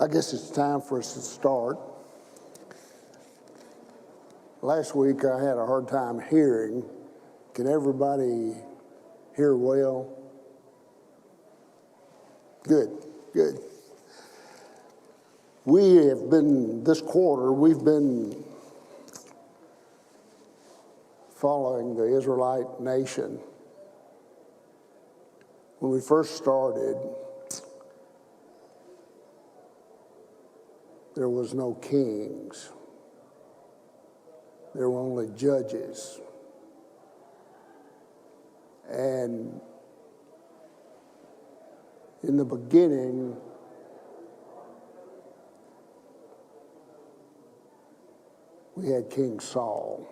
I guess it's time for us to start. Last week I had a hard time hearing. Can everybody hear well? Good, good. We have been, this quarter, we've been following the Israelite nation. When we first started, there was no kings. There were only judges. And in the beginning, we had King Saul.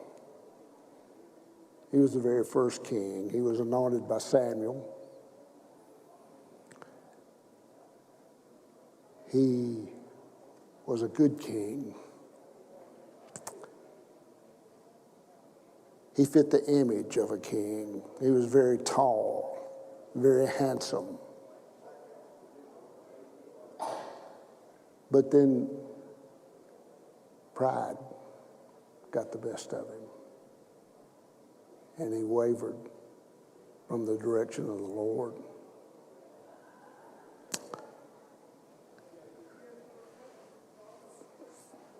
He was the very first king. He was anointed by Samuel. He was a good king. He fit the image of a king. He was very tall, very handsome. But then pride got the best of him. And he wavered from the direction of the Lord.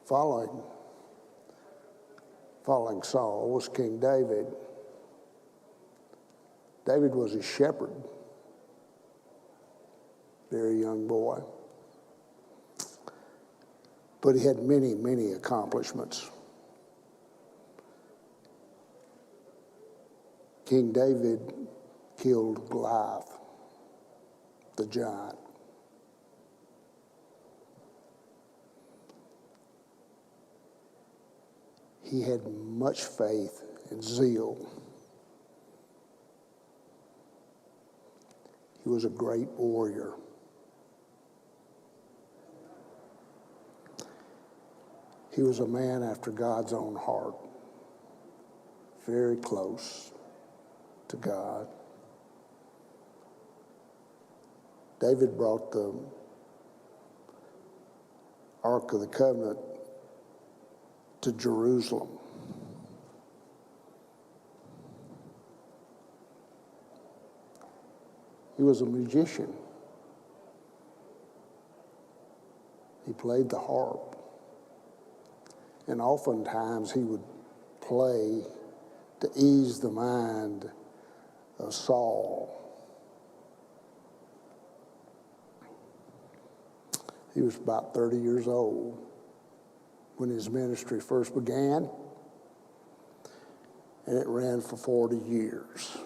Following Saul was King David. David was a shepherd, very young boy. But he had many, many accomplishments. King David killed Goliath, the giant. He had much faith and zeal. He was a great warrior. He was a man after God's own heart, very close to God. David brought the Ark of the Covenant to Jerusalem. He was a musician. He played the harp. And oftentimes he would play to ease the mind of Saul. He was about 30 years old when his ministry first began, and it ran for 40 years.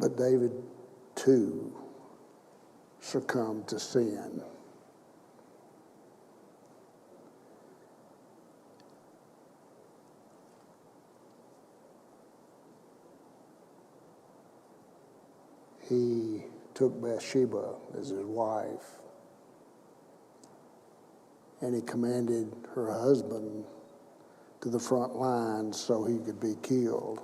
But David, too, succumbed to sin. He took Bathsheba as his wife, and he commanded her husband to the front lines so he could be killed.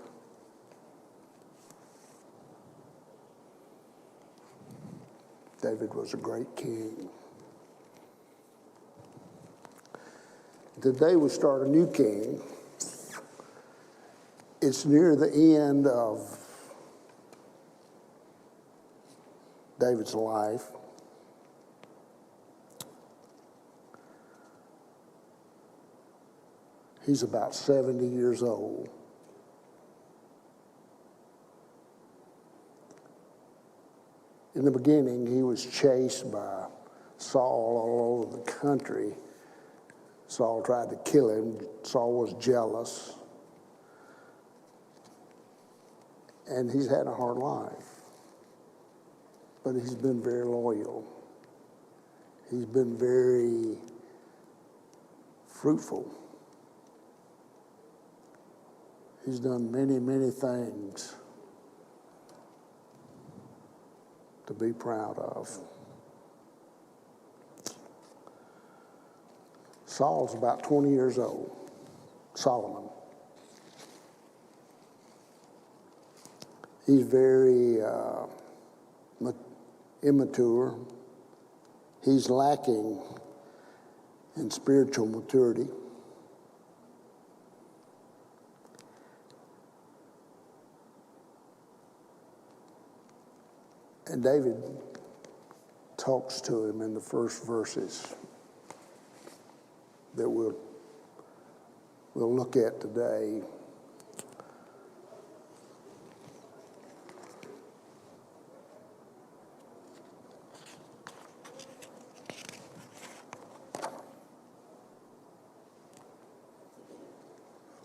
David was a great king. Today we start a new king. It's near the end of David's life. He's about 70 years old. In the beginning, he was chased by Saul all over the country. Saul tried to kill him. Saul was jealous. And he's had a hard life. But he's been very loyal. He's been very fruitful. He's done many, many things to be proud of. Saul's about 20 years old, Solomon. He's very immature. He's lacking in spiritual maturity. And David talks to him in the first verses that we'll look at today.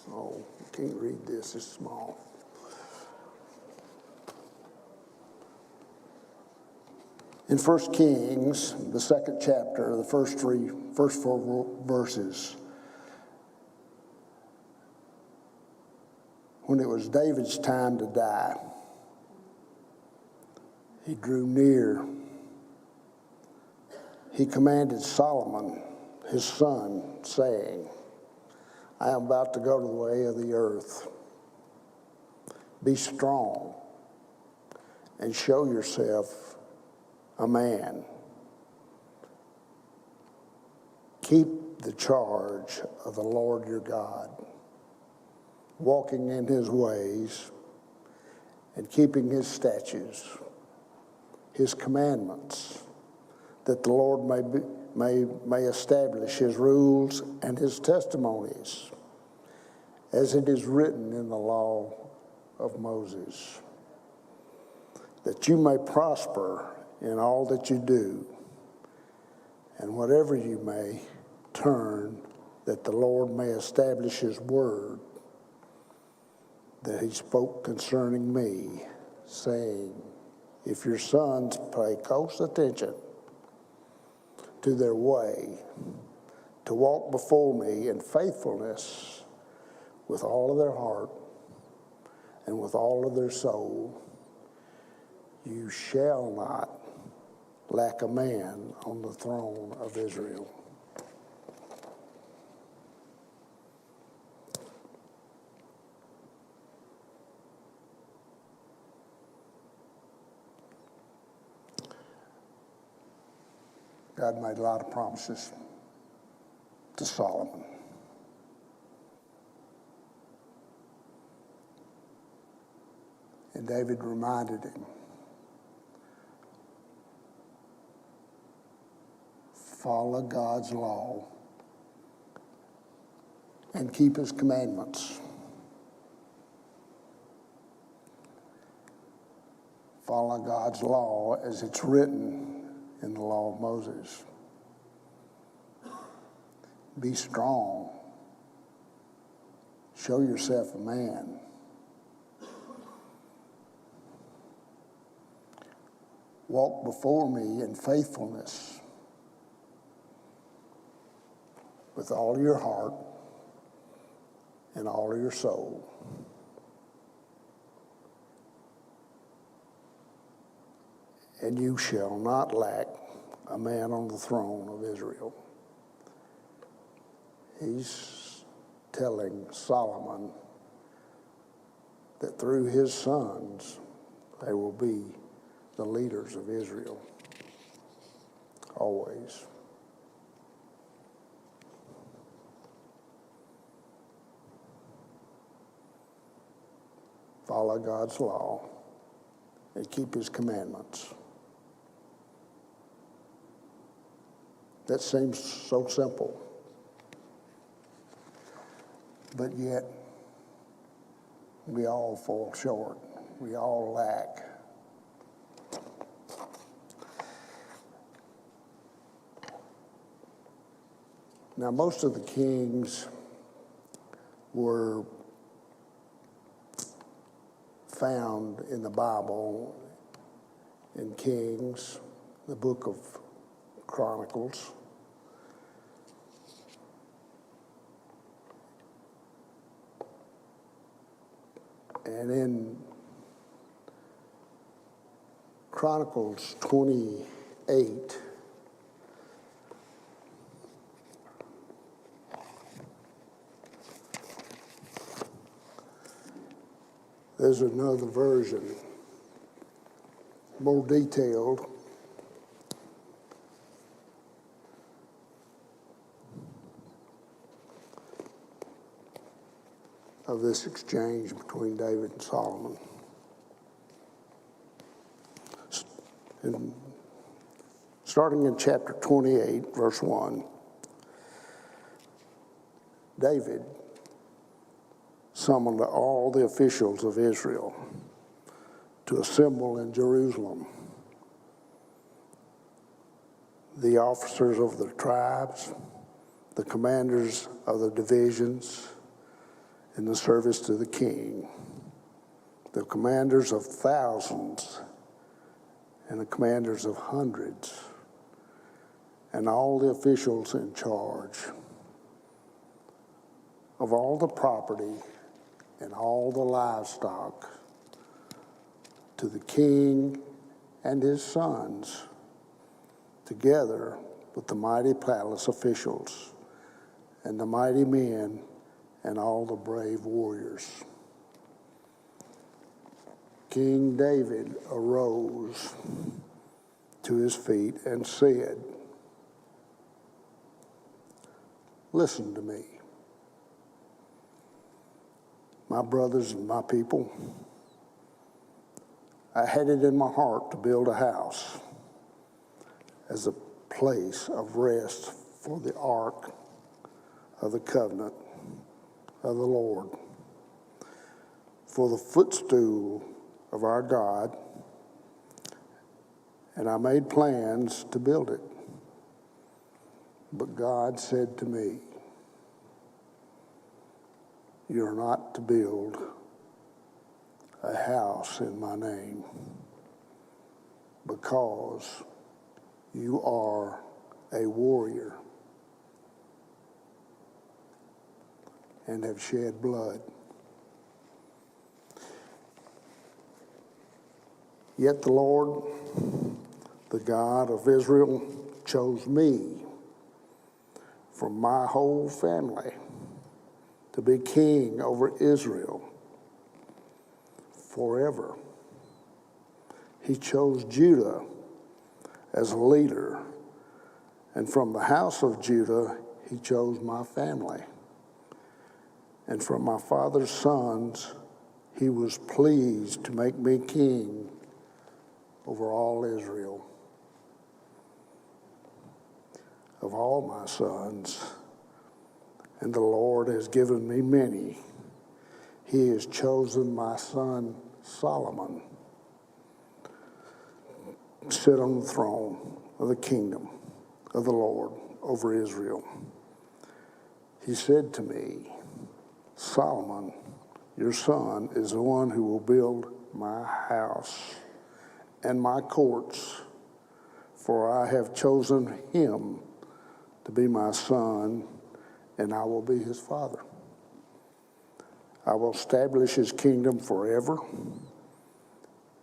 Oh, I can't read this, it's small. In 1 Kings, the second chapter, the first four verses, when it was David's time to die, he drew near. He commanded Solomon, his son, saying, I am about to go to the way of the earth. Be strong and show yourself a man. Keep the charge of the Lord your God, walking in his ways and keeping his statutes, his commandments, that the Lord may establish his rules and his testimonies, as it is written in the law of Moses, that you may prosper in all that you do, and whatever you may turn, that the Lord may establish his word that he spoke concerning me, saying, if your sons pay close attention to their way, to walk before me in faithfulness with all of their heart and with all of their soul, you shall not lack a man on the throne of Israel. God made a lot of promises to Solomon. And David reminded him, follow God's law and keep his commandments. Follow God's law as it's written in the law of Moses. Be strong. Show yourself a man. Walk before me in faithfulness with all your heart and all of your soul. And you shall not lack a man on the throne of Israel. He's telling Solomon that through his sons, they will be the leaders of Israel, always. Follow God's law and keep his commandments. That seems so simple, but yet we all fall short. We all lack. Now, most of the kings were found in the Bible, in Kings, the book of Chronicles. And in Chronicles 28, there's another version more detailed of this exchange between David and Solomon. And starting in chapter 28, verse 1, David summoned all the officials of Israel to assemble in Jerusalem. The officers of the tribes, the commanders of the divisions in the service to the king, the commanders of thousands and the commanders of hundreds, and all the officials in charge of all the property and all the livestock, to the king and his sons, together with the mighty palace officials and the mighty men and all the brave warriors. King David arose to his feet and said, "Listen to me, my brothers and my people. I had it in my heart to build a house as a place of rest for the ark of the covenant of the Lord, for the footstool of our God, and I made plans to build it. But God said to me, 'You're not to build a house in my name, because you are a warrior and have shed blood. Yet the Lord, the God of Israel, chose me from my whole family to be king over Israel forever. He chose Judah as a leader, and from the house of Judah, he chose my family. And from my father's sons, he was pleased to make me king over all Israel. Of all my sons, and the Lord has given me many, he has chosen my son Solomon to sit on the throne of the kingdom of the Lord over Israel. He said to me, 'Solomon, your son, is the one who will build my house and my courts, for I have chosen him to be my son, and I will be his father. I will establish his kingdom forever.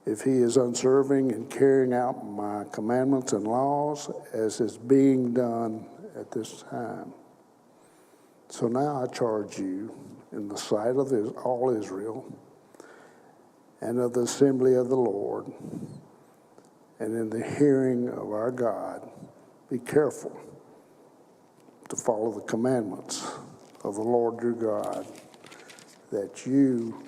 If he is unserving in carrying out my commandments and laws, as is being done at this time. So now I charge you in the sight of all Israel and of the assembly of the Lord and in the hearing of our God, be careful to follow the commandments of the Lord your God, that you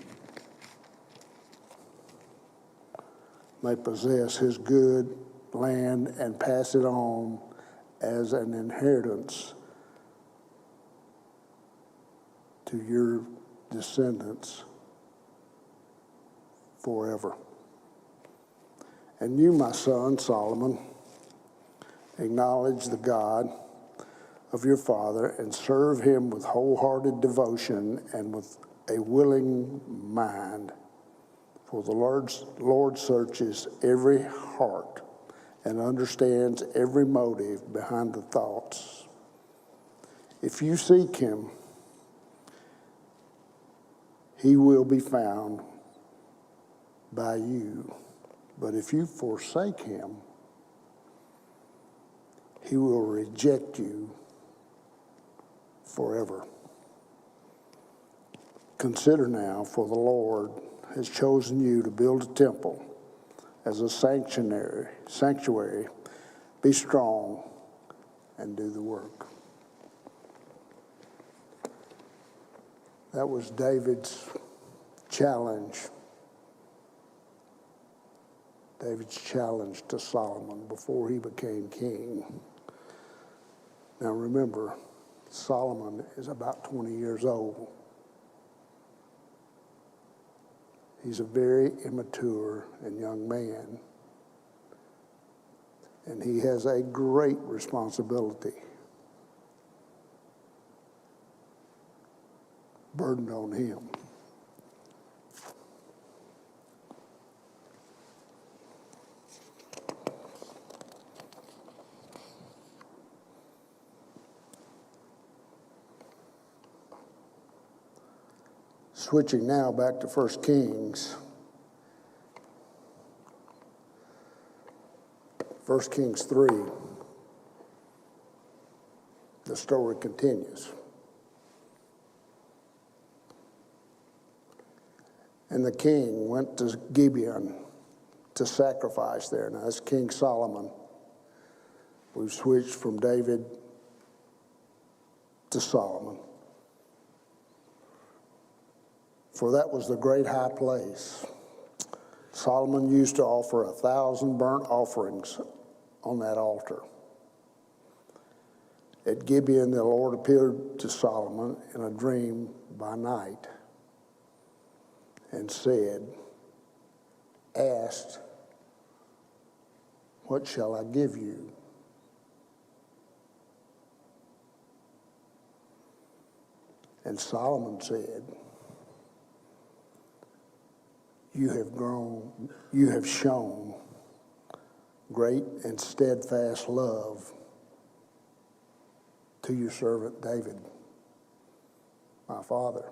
may possess his good land and pass it on as an inheritance to your descendants forever. And you, my son Solomon, acknowledge the God of your father and serve him with wholehearted devotion and with a willing mind. For the Lord searches every heart and understands every motive behind the thoughts. If you seek him, he will be found by you. But if you forsake him, he will reject you forever. Consider now, for the Lord has chosen you to build a temple as a sanctuary. Be strong and do the work. That was David's challenge. David's challenge to Solomon before he became king. Now remember, Solomon is about 20 years old. He's a very immature and young man. And he has a great responsibility burdened on him. Switching now back to 1 Kings. 1 Kings 3, the story continues. And the king went to Gibeon to sacrifice there. Now, that's King Solomon. We've switched from David to Solomon. For that was the great high place. Solomon used to offer 1,000 burnt offerings on that altar. At Gibeon, the Lord appeared to Solomon in a dream by night and said, "Ask, what shall I give you?" And Solomon said, you have shown great and steadfast love to your servant David, my father,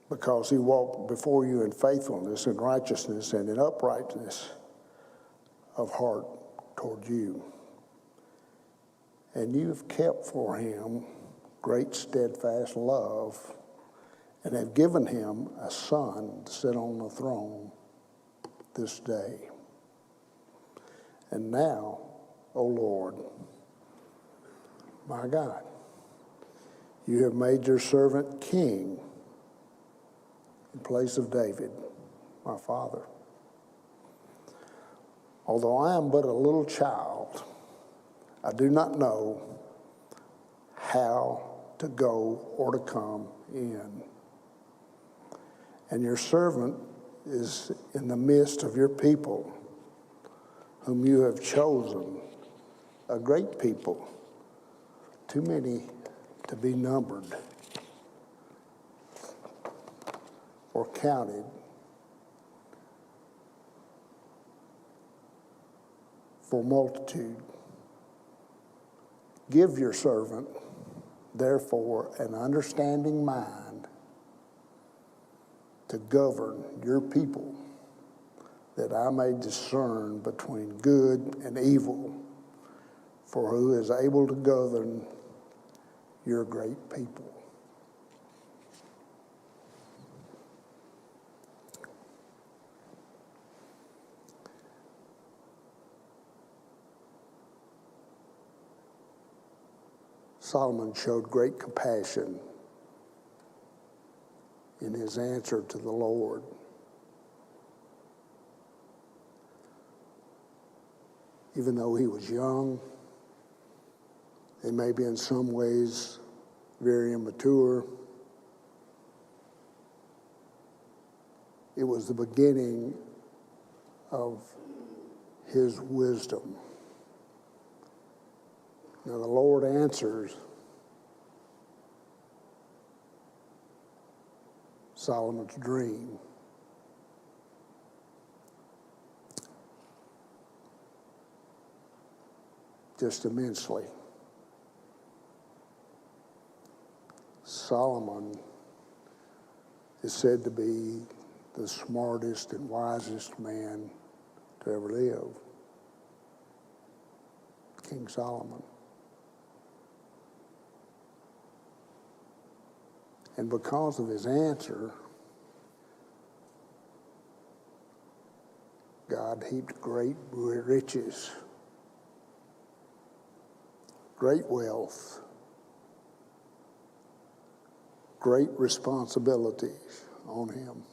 because he walked before you in faithfulness and righteousness and in uprightness of heart toward you. And you've kept for him great steadfast love and have given him a son to sit on the throne this day. And now, O Lord, my God, you have made your servant king in place of David, my father. Although I am but a little child, I do not know how to go or to come in. And your servant is in the midst of your people, whom you have chosen, a great people, too many to be numbered or counted. For multitude. Give your servant, therefore, an understanding mind to govern your people, that I may discern between good and evil, for who is able to govern your great people? Solomon showed great compassion in his answer to the Lord. Even though he was young, and maybe in some ways very immature, it was the beginning of his wisdom. Now the Lord answers Solomon's dream. Just immensely. Solomon is said to be the smartest and wisest man to ever live. King Solomon. And because of his answer, God heaped great riches, great wealth, great responsibilities on him.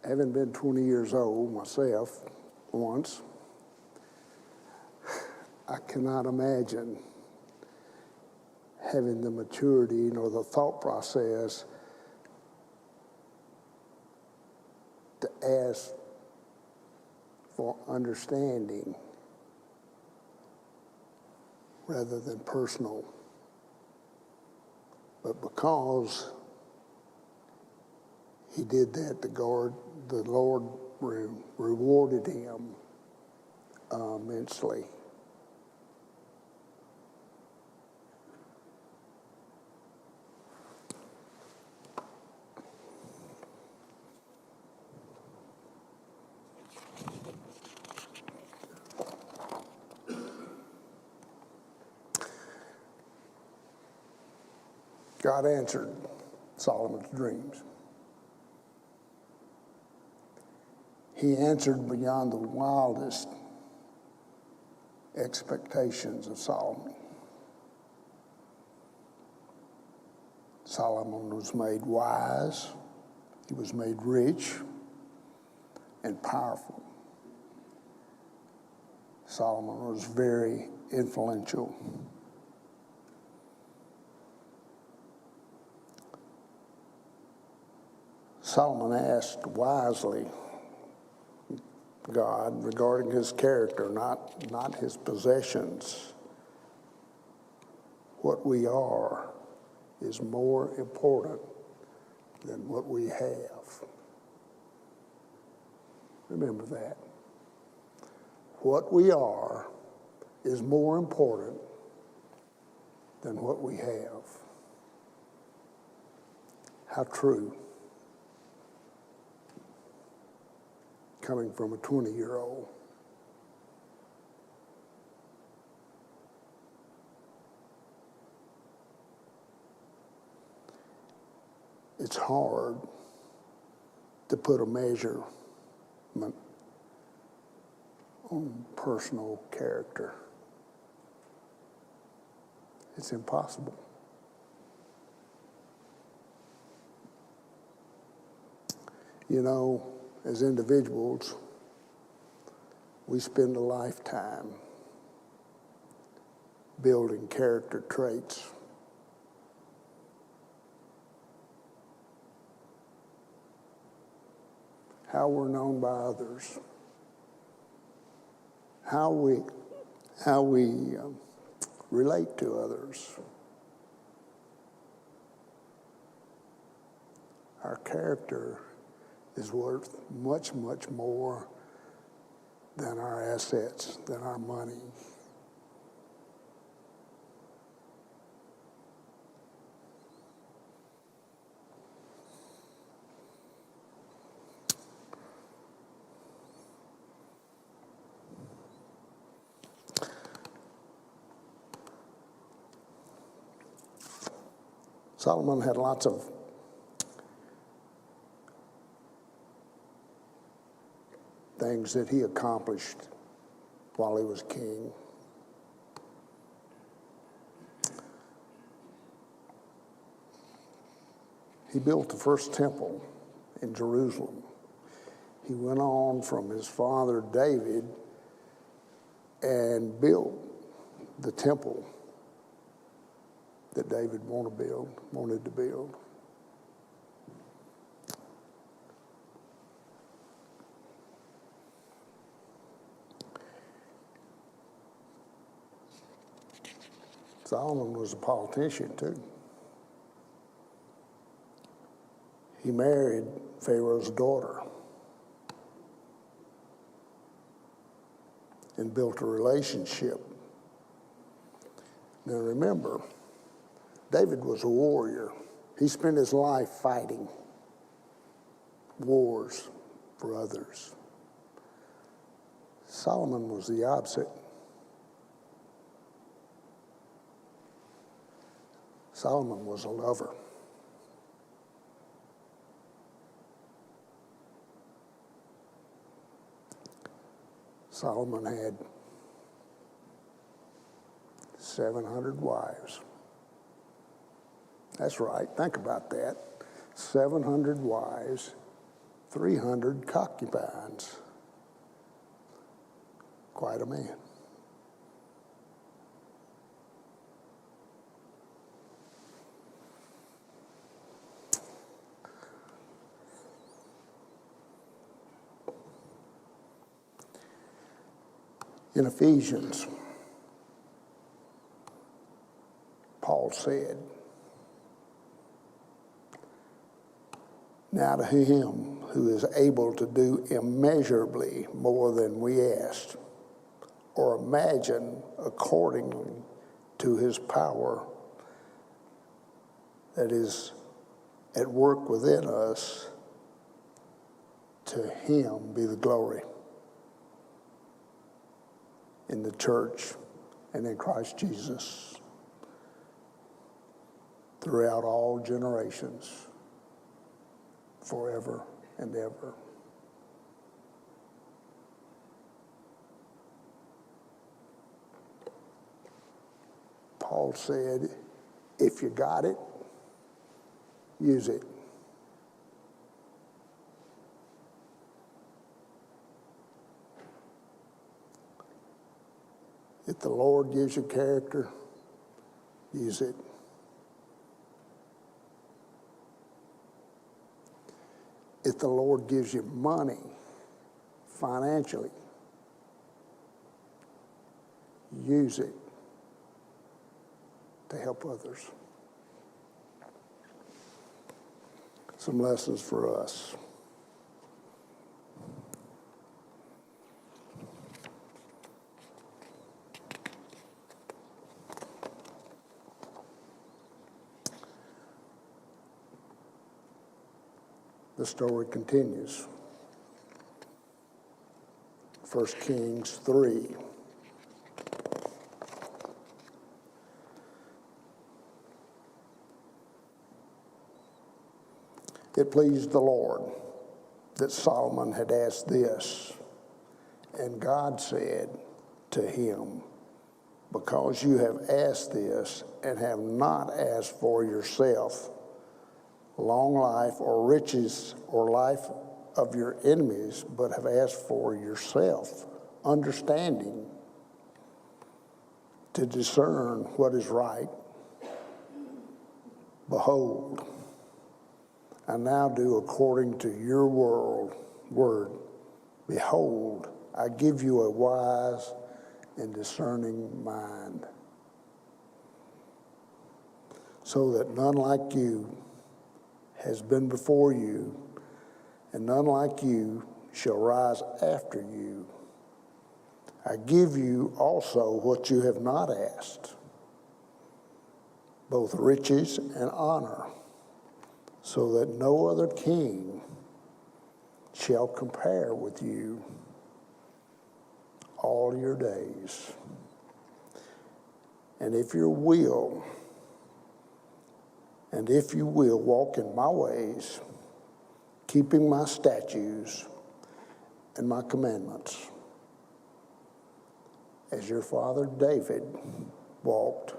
Having been 20 years old myself once, I cannot imagine having the maturity nor the thought process to ask for understanding rather than personal. But because he did that, the Lord rewarded him immensely. God answered Solomon's dreams. He answered beyond the wildest expectations of Solomon. Solomon was made wise, he was made rich and powerful. Solomon was very influential. Solomon asked wisely God regarding his character, not his possessions. What we are is more important than what we have. Remember that. What we are is more important than what we have. How true. Coming from a 20-year-old. It's hard to put a measurement on personal character. It's impossible. You know, as individuals, we spend a lifetime building character traits. How we're known by others, how we relate to others. Our character is worth much, much more than our assets, than our money. Solomon had lots of things that he accomplished while he was king. He built the first temple in Jerusalem. He went on from his father David and built the temple that David wanted to build. Solomon was a politician too. He married Pharaoh's daughter and built a relationship. Now remember, David was a warrior. He spent his life fighting wars for others. Solomon was the opposite. Solomon was a lover. Solomon had 700 wives. That's right, think about that. 700 wives, 300 concubines. Quite a man. In Ephesians, Paul said, "Now to him who is able to do immeasurably more than we ask or imagine, according to his power that is at work within us, to him be the glory in the church and in Christ Jesus throughout all generations, forever and ever." Paul said, if you got it, use it. If the Lord gives you character, use it. If the Lord gives you money, financially, use it to help others. Some lessons for us. The story continues. 1 Kings 3. It pleased the Lord that Solomon had asked this, and God said to him, "Because you have asked this and have not asked for yourself long life or riches or life of your enemies, but have asked for yourself understanding to discern what is right, behold, I now do according to your word. Behold, I give you a wise and discerning mind, so that none like you has been before you, and none like you shall rise after you. I give you also what you have not asked, both riches and honor, so that no other king shall compare with you all your days. And if you will walk in my ways, keeping my statutes and my commandments, as your father David walked,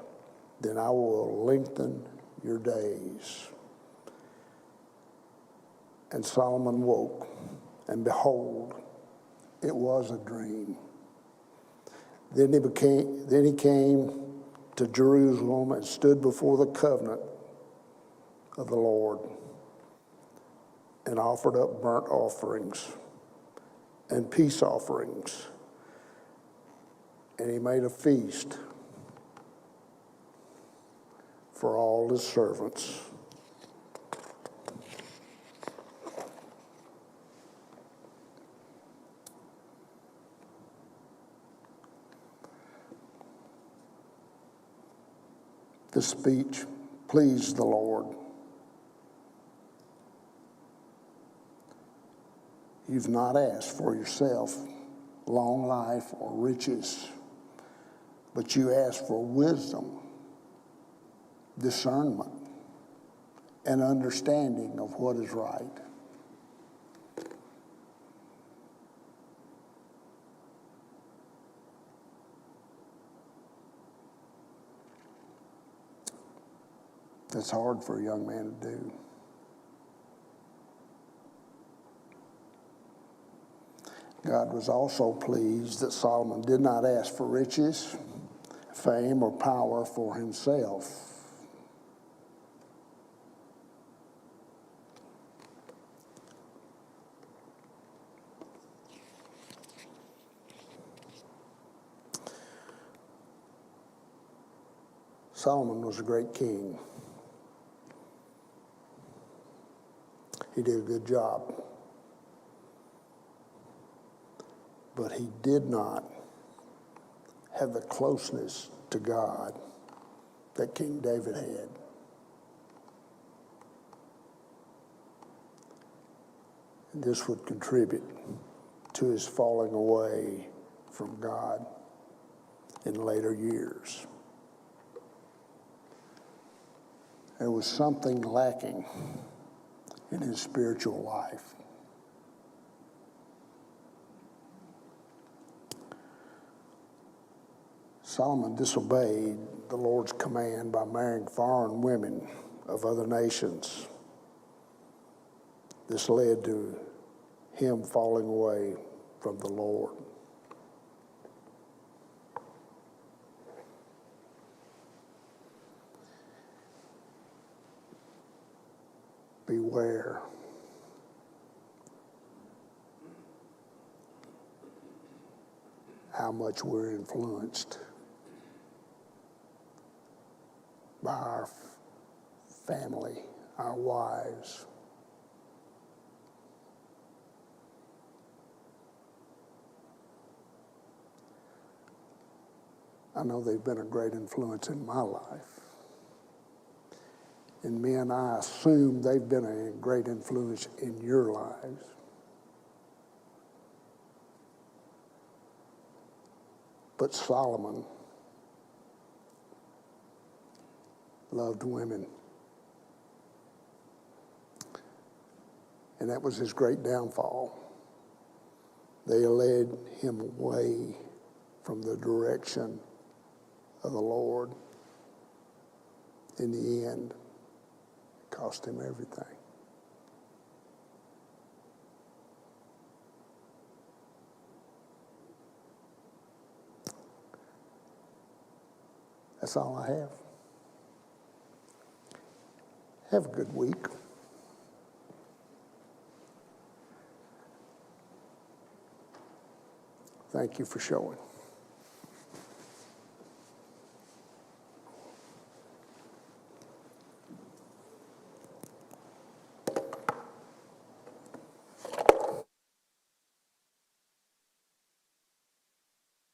then I will lengthen your days." And Solomon woke, and behold, it was a dream. Then he came to Jerusalem and stood before the covenant of the Lord, and offered up burnt offerings and peace offerings. And he made a feast for all his servants. The speech pleased the Lord. You've not asked for yourself long life or riches, but you asked for wisdom discernment, and understanding of what is right. That's hard for a young man to do. God was also pleased that Solomon did not ask for riches, fame, or power for himself. Solomon was a great king. He did a good job. But he did not have the closeness to God that King David had. And this would contribute to his falling away from God in later years. There was something lacking in his spiritual life. Solomon disobeyed the Lord's command by marrying foreign women of other nations. This led to him falling away from the Lord. Beware. How much we're influenced by our family, our wives. I know they've been a great influence in my life. And men, I assume they've been a great influence in your lives. But Solomon loved women. And that was his great downfall. They led him away from the direction of the Lord. In the end, it cost him everything. That's all I have. Have a good week. Thank you for showing.